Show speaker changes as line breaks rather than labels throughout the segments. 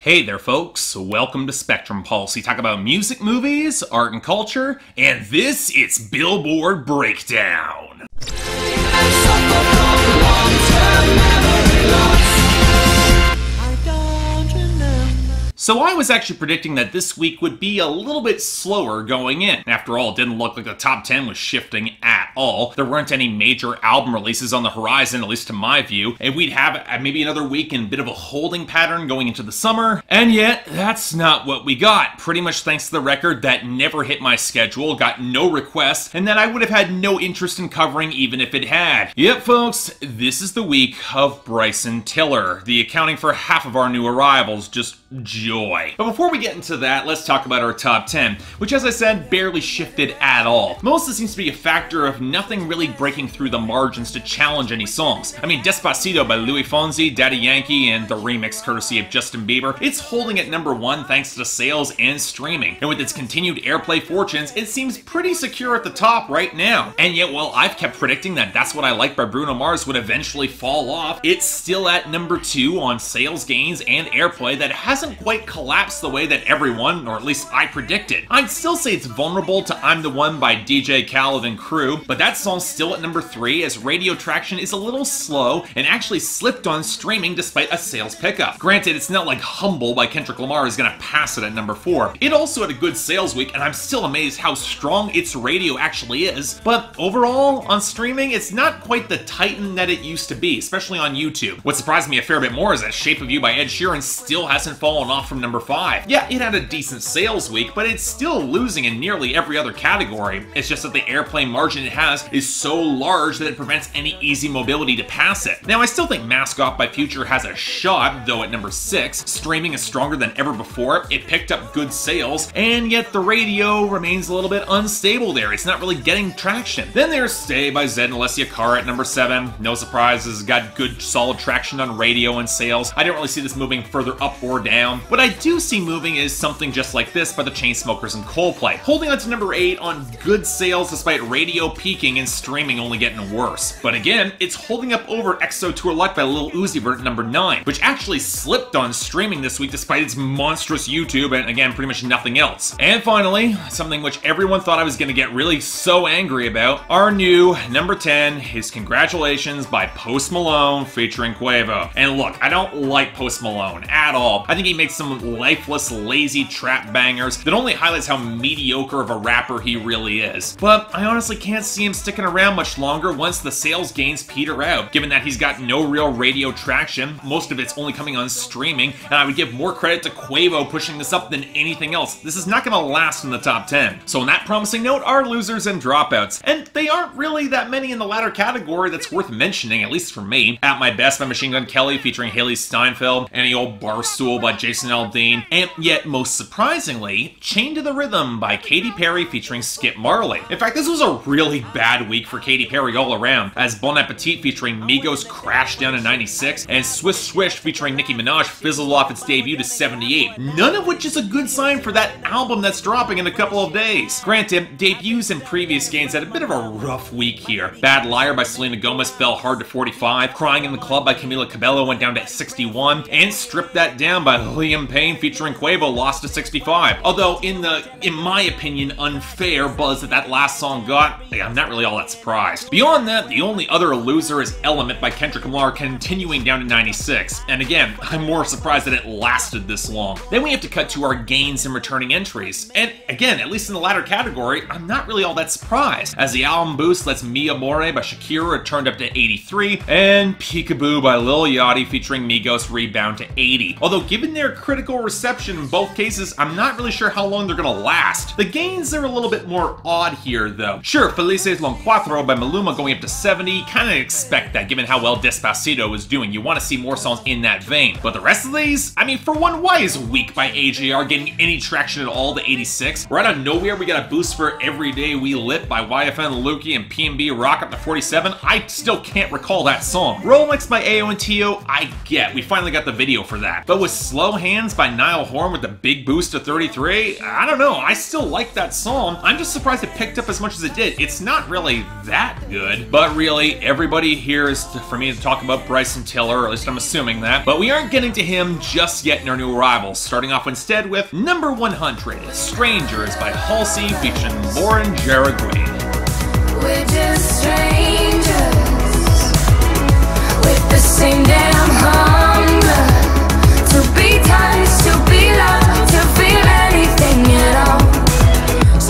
Hey there folks, welcome to Spectrum Pulse. We talk about music, movies, art and culture, and this, it's Billboard Breakdown. So I was actually predicting that this week would be a little bit slower going in. After all, it didn't look like the top 10 was shifting at all. There weren't any major album releases on the horizon, at least to my view, and we'd have maybe another week in a bit of a holding pattern going into the summer, and yet that's not what we got. Pretty much thanks to the record that never hit my schedule, got no requests, and that I would have had no interest in covering even if it had. Yep folks, this is the week of Bryson Tiller, the accounting for half of our new arrivals. Just joy. But before we get into that, let's talk about our top 10, which as I said, barely shifted at all. Mostly seems to be a factor of nothing really breaking through the margins to challenge any songs. I mean, Despacito by Louis Fonsi, Daddy Yankee, and the remix courtesy of Justin Bieber, it's holding at number 1 thanks to sales and streaming. And with its continued airplay fortunes, it seems pretty secure at the top right now. And yet, while I've kept predicting that That's What I Like by Bruno Mars would eventually fall off, it's still at number 2 on sales gains and airplay that hasn't quite collapsed the way that everyone, or at least I, predicted. I'd still say it's vulnerable to I'm the One by DJ Khaled and crew, but that song's still at number 3 as radio traction is a little slow and actually slipped on streaming despite a sales pickup. Granted, it's not like Humble by Kendrick Lamar is gonna pass it at number 4. It also had a good sales week and I'm still amazed how strong its radio actually is, but overall, on streaming, it's not quite the titan that it used to be, especially on YouTube. What surprised me a fair bit more is that Shape of You by Ed Sheeran still hasn't fallen off from number 5. Yeah, it had a decent sales week, but it's still losing in nearly every other category. It's just that the airplay margin it has is so large that it prevents any easy mobility to pass it. Now, I still think Mask Off by Future has a shot, though at number 6. Streaming is stronger than ever before, it picked up good sales, and yet the radio remains a little bit unstable there. It's not really getting traction. Then there's Stay by Zed and Alessia Cara at number 7. No surprises, got good solid traction on radio and sales. I didn't really see this moving further up or down. What I do see moving is Something Just Like This by the Chainsmokers and Coldplay, holding on to number 8 on good sales despite radio peaking and streaming only getting worse. But again, it's holding up over EXO Tour Luck by Lil Uzi Vert at number 9, which actually slipped on streaming this week despite its monstrous YouTube and again, pretty much nothing else. And finally, something which everyone thought I was going to get really so angry about, our new number 10 is Congratulations by Post Malone featuring Quavo. And look, I don't like Post Malone at all. I think he makes some lifeless, lazy trap bangers that only highlights how mediocre of a rapper he really is. But I honestly can't see him sticking around much longer once the sales gains peter out, given that he's got no real radio traction, most of it's only coming on streaming, and I would give more credit to Quavo pushing this up than anything else. This is not gonna last in the top 10. So on that promising note, our losers and dropouts. And they aren't really that many in the latter category that's worth mentioning, at least for me. At My Best by Machine Gun Kelly featuring Haley Steinfeld, Any Old Barstool by Jason Aldean, and yet most surprisingly, Chained to the Rhythm by Katy Perry featuring Skip Marley. In fact, this was a really bad week for Katy Perry all around, as Bon Appetit featuring Migos crashed down to 96, and Swish Swish featuring Nicki Minaj fizzled off its debut to 78, none of which is a good sign for that album that's dropping in a couple of days. Granted, debuts and previous gains had a bit of a rough week here. Bad Liar by Selena Gomez fell hard to 45, Crying in the Club by Camila Cabello went down to 61, and Strip That Down by Liam Payne featuring Quavo lost to 65. Although in my opinion, unfair buzz that last song got, I'm not really all that surprised. Beyond that, the only other loser is Element by Kendrick Lamar continuing down to 96. And again, I'm more surprised that it lasted this long. Then we have to cut to our gains and returning entries. And again, at least in the latter category, I'm not really all that surprised, as the album boost lets Mi Amore by Shakira turned up to 83, and Peekaboo by Lil Yachty featuring Migos rebound to 80. Although given their critical reception in both cases, I'm not really sure how long they're gonna last. The gains are a little bit more odd here though. Sure, Felices Lon Cuatro by Maluma going up to 70, kinda expect that given how well Despacito is doing. You want to see more songs in that vein. But the rest of these, I mean, for one, why is Weak by AJR getting any traction at all to 86? Right out of nowhere, we got a boost for Everyday We Lit by YFN Lukey and PNB Rock up to 47. I still can't recall that song. Rolex by AO and TO, I get. We finally got the video for that. But with Slow Hands Hands by Niall Horan with the big boost to 33. I don't know, I still like that song. I'm just surprised it picked up as much as it did. It's not really that good, but really, everybody here is for me to talk about Bryson Tiller, or at least I'm assuming that. But we aren't getting to him just yet in our new arrivals, starting off instead with number 100, Strangers by Halsey featuring Jauregui.
We're just strangers with the same damn hunger to be touched, to be loved, to feel anything at all.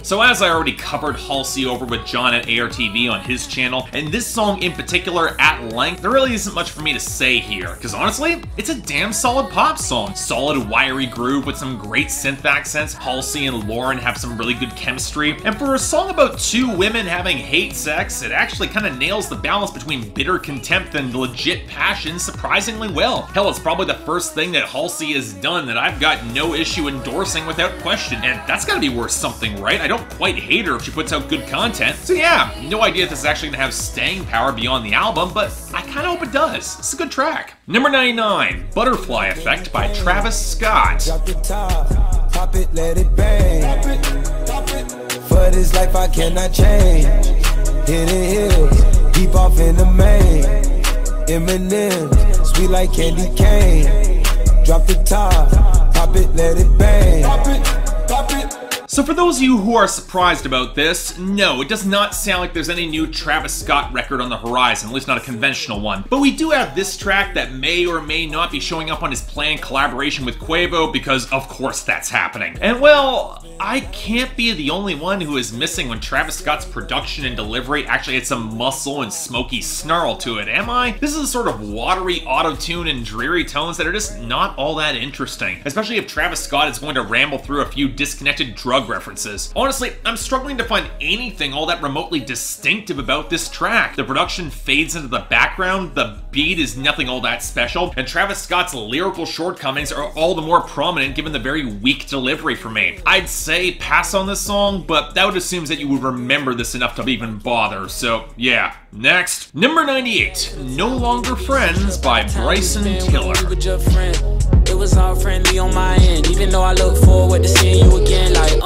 So as I already covered Halsey over with John at ARTV on his channel, and this song in particular at length, there really isn't much for me to say here, because honestly, it's a damn solid pop song. Solid wiry groove with some great synth accents. Halsey and Lauren have some really good chemistry, and for a song about two women having hate sex, it actually kind of nails the balance between bitter contempt and legit passion surprisingly well. Hell, it's probably the first thing that Halsey has done that I've got no issue endorsing without question, and that's gotta be worth something, right? I don't quite hate her if she puts out good content. So yeah, no idea if this is actually gonna have staying power beyond the album, but I kinda hope it does. It's a good track. Number 99, Butterfly Effect by Travis Scott.
Drop the top, pop it, let it bang. For this life I cannot change. Hit the hills, deep off in the main. M&M's, sweet like candy cane. Drop the top, pop it, let it bang. Pop it.
So for those of you who are surprised about this, no, it does not sound like there's any new Travis Scott record on the horizon, at least not a conventional one. But we do have this track that may or may not be showing up on his planned collaboration with Quavo, because of course that's happening. And well, I can't be the only one who is missing when Travis Scott's production and delivery actually had some muscle and smoky snarl to it, am I? This is a sort of watery auto-tune and dreary tones that are just not all that interesting, especially if Travis Scott is going to ramble through a few disconnected drug references. Honestly, I'm struggling to find anything all that remotely distinctive about this track. The production fades into the background, the beat is nothing all that special, and Travis Scott's lyrical shortcomings are all the more prominent given the very weak delivery for me. I'd say pass on this song, but that would assume that you would remember this enough to even bother, so yeah. Next, number 98, No Longer Friends by Bryson Tiller.
It was all friendly on my end, even though I look forward to seeing you again. Like,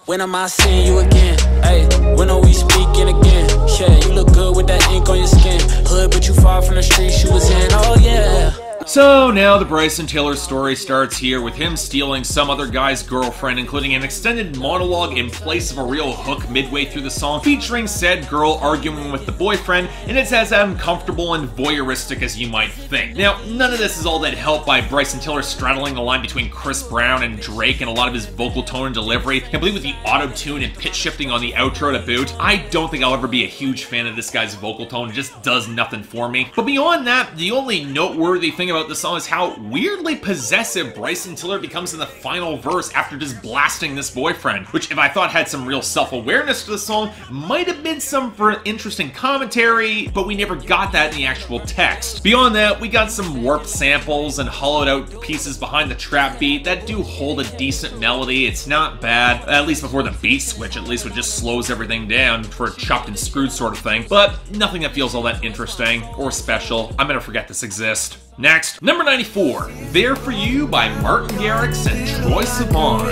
when am I seeing you again? Hey, when are we speaking again? Yeah, you look good with that ink on your skin. Hood, but you far from the streets you was in. Oh yeah.
So now the Bryson Tiller story starts here with him stealing some other guy's girlfriend, including an extended monologue in place of a real hook midway through the song, featuring said girl arguing with the boyfriend, and it's as uncomfortable and voyeuristic as you might think. Now, none of this is all that helped by Bryson Tiller straddling the line between Chris Brown and Drake and a lot of his vocal tone and delivery, complete with the auto-tune and pitch shifting on the outro to boot. I don't think I'll ever be a huge fan of this guy's vocal tone, it just does nothing for me. But beyond that, the only noteworthy thing about the song is how weirdly possessive Bryson Tiller becomes in the final verse after just blasting this boyfriend, which if I thought had some real self-awareness to the song, might have been some for interesting commentary, but we never got that in the actual text. Beyond that, we got some warped samples and hollowed out pieces behind the trap beat that do hold a decent melody. It's not bad, at least before the beat switch, at least, which just slows everything down for a chopped and screwed sort of thing, but nothing that feels all that interesting or special. I'm gonna forget this exists. Next, number 94, There For You by Martin Garrix and Troye Sivan.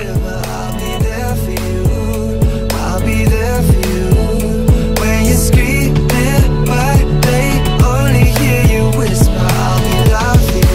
I'll be there for you. I'll be there for you. When you're screaming, but they only hear you whisper. I'll be loud for you.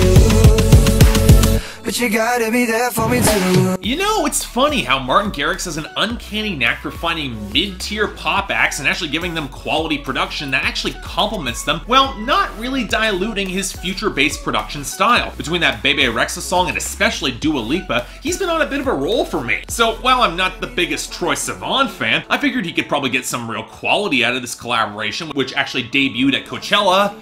But you gotta be there for me too.
You know, it's funny how Martin Garrix has an uncanny knack for finding mid-tier pop acts and actually giving them quality production that actually complements them, while not really diluting his future-based production style. Between that Bebe Rexha song and especially Dua Lipa, he's been on a bit of a roll for me. So while I'm not the biggest Troye Sivan fan, I figured he could probably get some real quality out of this collaboration, which actually debuted at Coachella.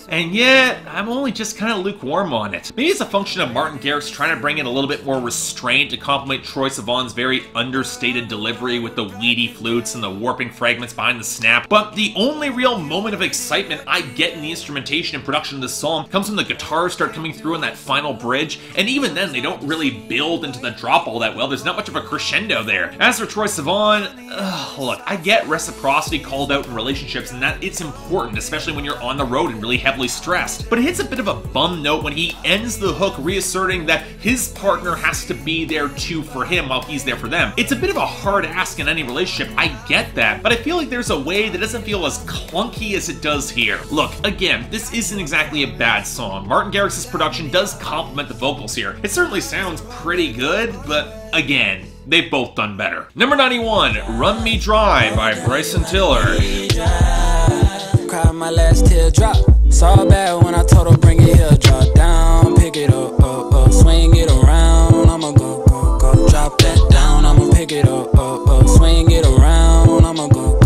And yet, I'm only just kind of lukewarm on it. Maybe it's a function of Martin Garrix trying to bring in a little bit more restraint to complement Troye Sivan's very understated delivery with the weedy flutes and the warping fragments behind the snap. But the only real moment of excitement I get in the instrumentation and production of this song comes when the guitars start coming through in that final bridge, and even then they don't really build into the drop all that well. There's not much of a crescendo there. As for Troye Sivan, look, I get reciprocity called out in relationships and that it's important, especially when you're on the road and really heavily heavily stressed. But it hits a bit of a bum note when he ends the hook reasserting that his partner has to be there too for him while he's there for them. It's a bit of a hard ask in any relationship, I get that, but I feel like there's a way that doesn't feel as clunky as it does here. Look, again, this isn't exactly a bad song. Martin Garrix's production does complement the vocals here. It certainly sounds pretty good, but again, they've both done better. Number 91, Run Me Dry by Bryson Tiller.
Cried my last teardrop. Saw bad when I told her bring it here. Drop down, pick it up, swing it around. I'ma go. Drop that down, I'ma pick it up, swing it around. I'ma go.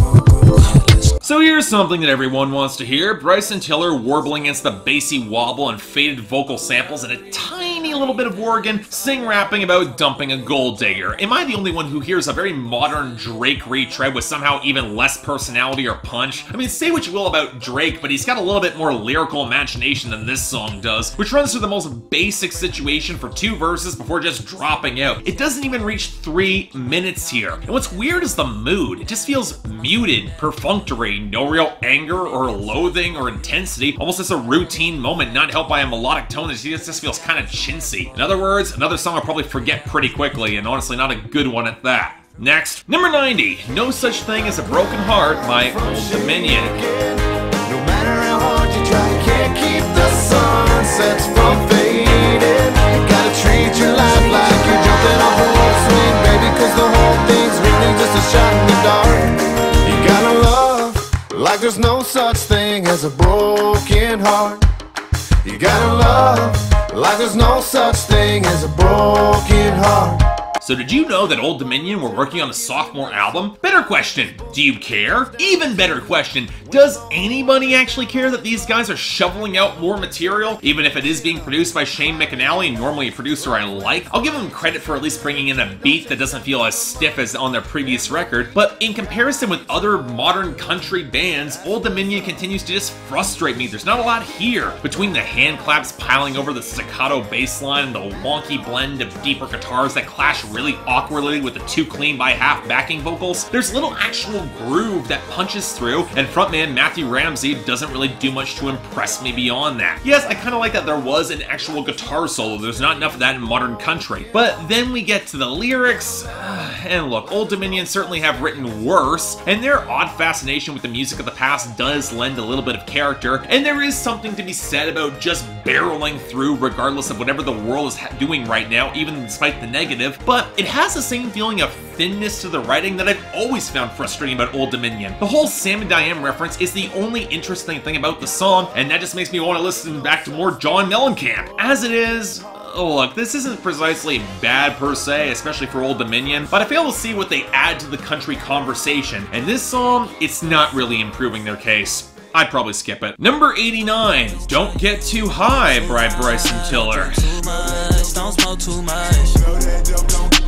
So here's something that everyone wants to hear. Bryson Tiller warbling against the bassy wobble and faded vocal samples and a tiny little bit of organ, sing-rapping about dumping a gold digger. Am I the only one who hears a very modern Drake retread with somehow even less personality or punch? I mean, say what you will about Drake, but he's got a little bit more lyrical imagination than this song does, which runs through the most basic situation for 2 verses before just dropping out. It doesn't even reach 3 minutes here. And what's weird is the mood. It just feels muted, perfunctory, no real anger or loathing or intensity, almost as a routine moment not helped by a melodic tone that just feels kind of chintzy. In other words, another song I'll probably forget pretty quickly, and honestly not a good one at that. Next, number 90, No Such Thing as a Broken Heart by Old Dominion.
No matter how hard you try, you can't keep the sunsets from fading. You gotta treat your life like you're jumping off a rope swing, baby, cause the whole thing's really just a shot in the dark. You gotta love like there's no such thing as a broken heart. You gotta love like there's no such thing as a broken heart.
So did you know that Old Dominion were working on a sophomore album? Better question, do you care? Even better question, does anybody actually care that these guys are shoveling out more material? Even if it is being produced by Shane McAnally, normally a producer I like. I'll give them credit for at least bringing in a beat that doesn't feel as stiff as on their previous record, but in comparison with other modern country bands, Old Dominion continues to just frustrate me. There's not a lot here. Between the hand claps piling over the staccato bass line and the wonky blend of deeper guitars that clash really awkwardly with the too clean by half backing vocals, there's little actual groove that punches through, and frontman Matthew Ramsey doesn't really do much to impress me beyond that. Yes, I kind of like that there was an actual guitar solo. There's not enough of that in modern country. But then we get to the lyrics, and look, Old Dominion certainly have written worse, and their odd fascination with the music of the past does lend a little bit of character, and there is something to be said about just barreling through regardless of whatever the world is doing right now, even despite the negative, but it has the same feeling of thinness to the writing that I've always found frustrating about Old Dominion. The whole Sam and Diane reference is the only interesting thing about the song, and that just makes me want to listen back to more John Mellencamp. As it is, look, this isn't precisely bad per se, especially for Old Dominion, but I fail to see what they add to the country conversation, and this song, it's not really improving their case. I'd probably skip it. Number 89, Don't Get Too High by Bryson Tiller.
Don't smoke too much.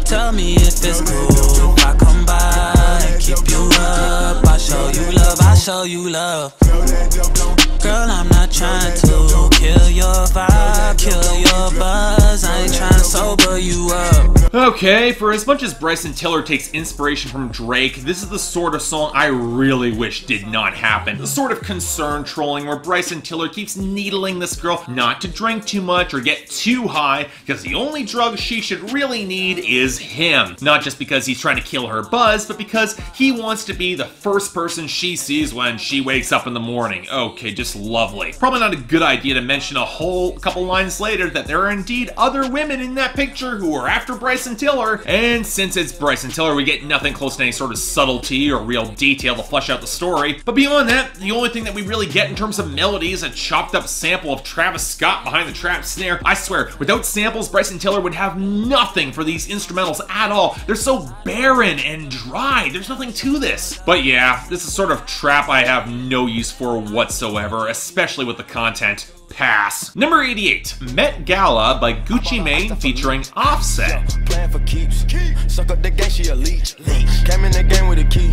Tell me if it's cool if I come by and keep you up. I show you love, I show you love. Girl, I'm not trying to kill your vibe, kill your buzz. I ain't trying to sober you up.
Okay, for as much as Bryson Tiller takes inspiration from Drake, this is the sort of song I really wish did not happen. The sort of concern trolling where Bryson Tiller keeps needling this girl not to drink too much or get too high, because the only drug she should really need is him. Not just because he's trying to kill her buzz, but because he wants to be the first person she sees when she wakes up in the morning. Okay, just lovely. Probably not a good idea to mention a whole couple lines later that there are indeed other women in that picture who are after Bryson Tiller, and since it's Bryson Tiller, we get nothing close to any sort of subtlety or real detail to flesh out the story. But beyond that, the only thing that we really get in terms of melody is a chopped up sample of Travis Scott behind the trap snare. I swear, without samples, Bryson Tiller would have nothing for these instrumentals at all. They're so barren and dry. There's nothing to this. But yeah, this is sort of trap I have no use for whatsoever, especially with the content. Pass. Number 88, Met Gala by Gucci Mane featuring Offset.
playing for keeps. Suck up the game, she a leech. Came in the game with a key.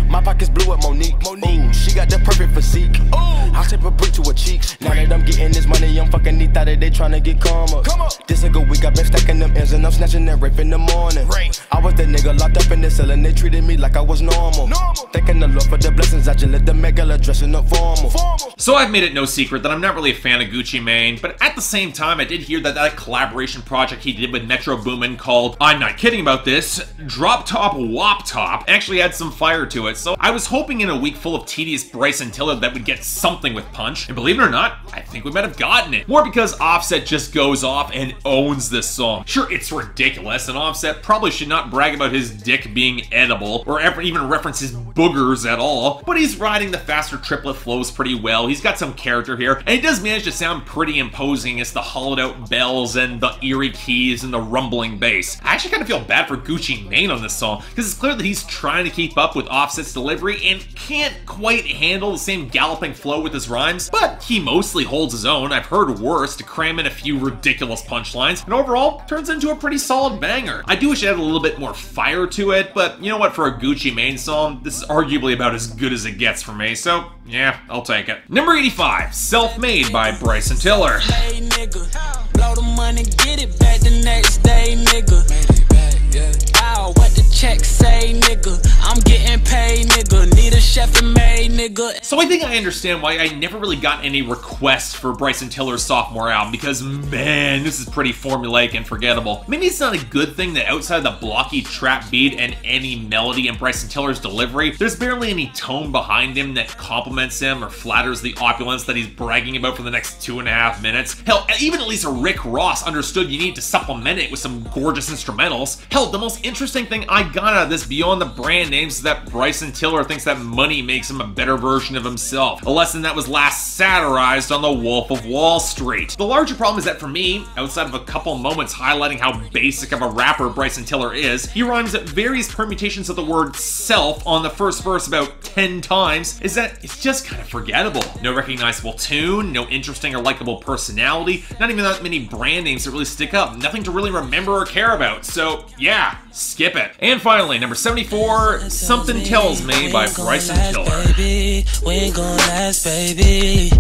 My pockets blew up Monique. Ooh, she got the perfect physique. I'll tip a brick to her cheeks. Now that I'm getting this money, I'm fucking neat out of they tryna get calmer. This a good week, I've been stacking them ends and I'm snatching that rape in the morning. I was the nigga locked up in the cell and they treated me like I was normal. Thanking the Lord for the blessings, I just let the Gala dressing up formal.
So I've made it no secret that I'm not really a fan of Gucci Mane, but at the same time I did hear that collaboration project he did with Metro Boomin called, I'm not kidding about this, Drop Top Wop Top actually had some fire to it, so I was hoping in a week full of tedious Bryson Tiller that we'd get something with punch, and believe it or not, I think we might have gotten it. More because Offset just goes off and owns this song. Sure, it's ridiculous, and Offset probably should not brag about his dick being edible, or ever even reference his boogers at all, but he's riding the faster triplet flows pretty well. He's got some character here, and he does manage to sound pretty imposing as the hollowed out bells and the eerie keys and the rumbling bass. I actually kind of feel bad for Gucci Mane on this song, because it's clear that he's trying to keep up with Offset's delivery and can't quite handle the same galloping flow with his rhymes, but he mostly holds his own. I've heard worse to cram in a few ridiculous punchlines, and overall, turns into a pretty solid banger. I do wish it had a little bit more fire to it, but you know what, for a Gucci Mane song, this is arguably about as good as it gets for me, so yeah, I'll take it. Number 85, Self-Made by Bryson Tiller.
Hey, nigga. Blow the money, get it back the next day, nigga. Made it back, yeah. Wow, what the check say, nigga? I'm getting paid, nigga. Need a chef and maid, nigga.
So I think I understand why I never really got any requests for Bryson Tiller's sophomore album, because man, this is pretty formulaic and forgettable. Maybe it's not a good thing that outside the blocky trap beat and any melody in Bryson Tiller's delivery, there's barely any tone behind him that compliments him or flatters the opulence that he's bragging about for the next 2.5 minutes. Hell, even at least a Rick Ross understood you need to supplement it with some gorgeous instrumentals. Hell, the most interesting thing I got out of this beyond the brand names is that Bryson Tiller thinks that money makes him a better version of himself. A lesson that was last satirized on The Wolf of Wall Street. The larger problem is that for me, outside of a couple moments highlighting how basic of a rapper Bryson Tiller is, he rhymes various permutations of the word self on the first verse about 10 times, is that it's just kind of forgettable. No recognizable tune, no interesting or likable personality, not even that many brand names that really stick up, nothing to really remember or care about, so yeah, skip it. And finally, number 74, Something Tells Me by Bryson Tiller.
We ain't gon' last, baby.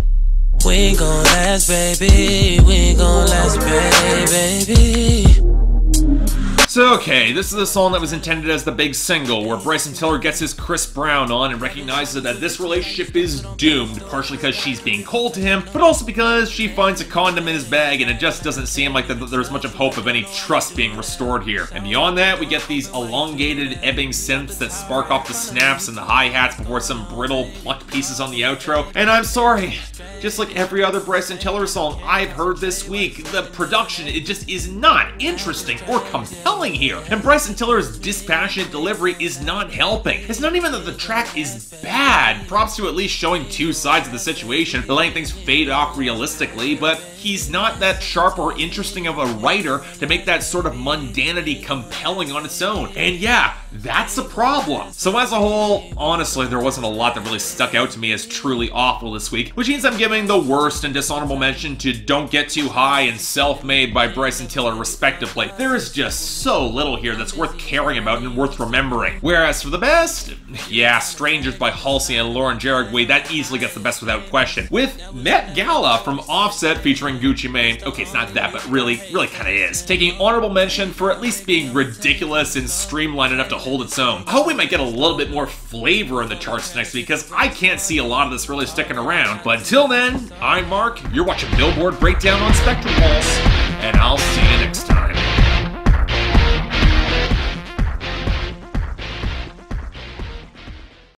We ain't gon' last, baby. We ain't gon' last, baby.
So okay, this is a song that was intended as the big single, where Bryson Tiller gets his Chris Brown on and recognizes that this relationship is doomed, partially because she's being cold to him, but also because she finds a condom in his bag and it just doesn't seem like there's much of hope of any trust being restored here. And beyond that, we get these elongated, ebbing synths that spark off the snaps and the hi-hats before some brittle plucked pieces on the outro. And I'm sorry, just like every other Bryson Tiller song I've heard this week, the production, it just is not interesting or compelling here. And Bryson Tiller's dispassionate delivery is not helping. It's not even that the track is bad. Props to at least showing two sides of the situation, letting things fade off realistically, but he's not that sharp or interesting of a writer to make that sort of mundanity compelling on its own. And yeah, that's a problem. So as a whole, honestly, there wasn't a lot that really stuck out to me as truly awful this week, which means I'm giving the worst and dishonorable mention to Don't Get Too High and Self-Made by Bryson Tiller respectively. There is just so little here that's worth caring about and worth remembering. Whereas for the best, yeah, Strangers by Halsey and Jauregui, that easily gets the best without question. With Met Gala from Offset featuring Gucci Mane, okay, it's not that, but really kind of is. Taking honorable mention for at least being ridiculous and streamlined enough to hold its own. I hope we might get a little bit more flavor in the charts next week, because I can't see a lot of this really sticking around. But until then, I'm Mark, you're watching Billboard Breakdown on Spectrum Pulse, and I'll see you next time.